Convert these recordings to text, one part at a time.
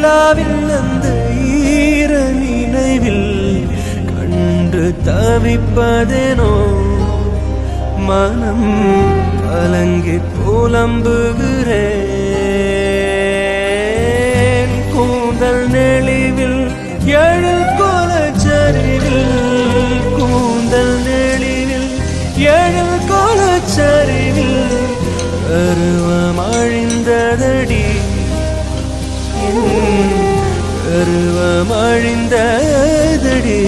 நிலாவில் அந்த ஈர நினைவில் கண்டு தவிப்பதேனோ மனம் கலங்கி புலம்புகிறேன் கூந்தல் நெளிவில் எழில் கோலச்சரிவில் கூந்தல் நெளிவில் எழில் கோலச்சரிவில் கருவம் அழிந்ததடி கருவம் அழிந்ததடி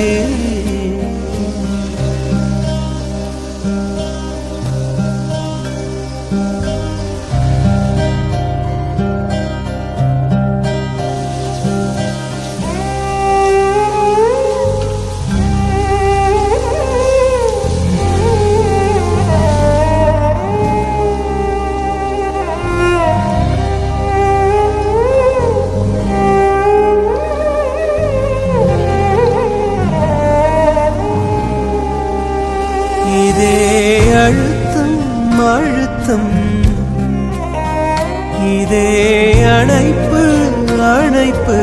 இதே அழுத்தம் அழுத்தம் இதே அணைப்பு அணைப்பு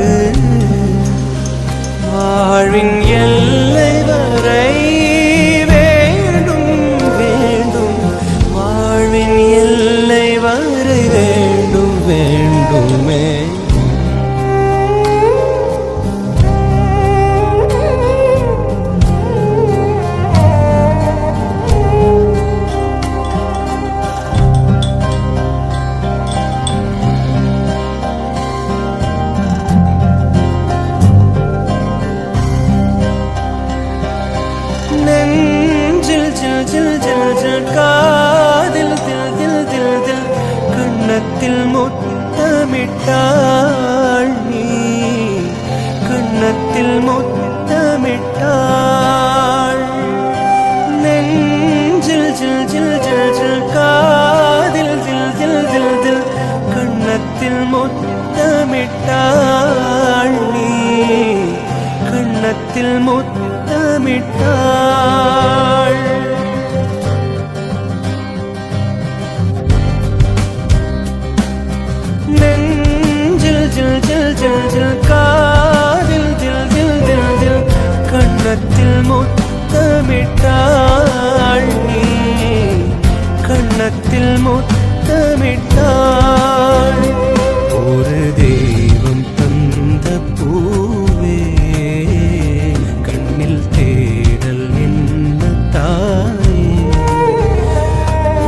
வாழ்வின் எல்லை வரை வேண்டும் வேண்டும் வாழ்வின் எல்லை வரை வேண்டும் வேண்டுமே காதில் தில் தில் தில் தில் கண்ணத்தில் முத்தமிட்டாள் நீ கண்ணத்தில் முத்தமிட்டாள் நெஞ்சில் ஜில் ஜில் ஜில் ஜில் காதில் தில் தில் தில் தில் கண்ணத்தில் முத்தமிட்டாள் நீ கண்ணத்தில் முத்தமிட்டாள் நெஞ்சில் ஜில் ஜில் ஜில் ஜில் காதில் தில் தில் தில் தில் கண்ணத்தில் முத்தமிட்டாள் நீ கண்ணத்தில் முத்தமிட்டாள் ஒரு தெய்வம் தந்த பூவே கண்ணில் தேடல் என்ன தாயே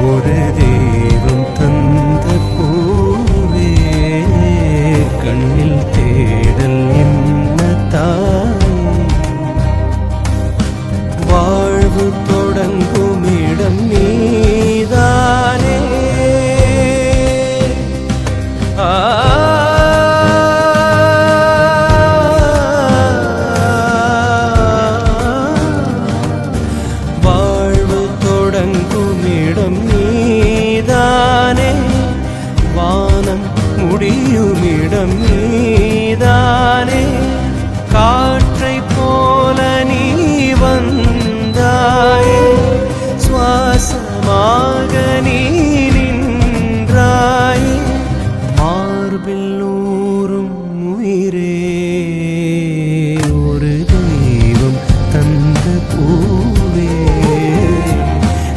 ஒரு தெய்வம் தந்த பூவே கண்ணில் தேடல் என்ன தாய் வாழ்வு தொடங்கும் இடம் நீதானே வாழ்வு தொடங்கும் இடம் நீதானே வானம் முடியுமிடம் நீதானே காற்றை போல நீ வந்தாயே சுவாசமாக நீ நின்றாயே மார்பில் ஊறும் உயிரே ஒரு தெய்வம் தந்த பூவே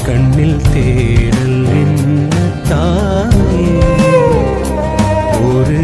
கண்ணில் தேடல் என்ன தாயே ஒரு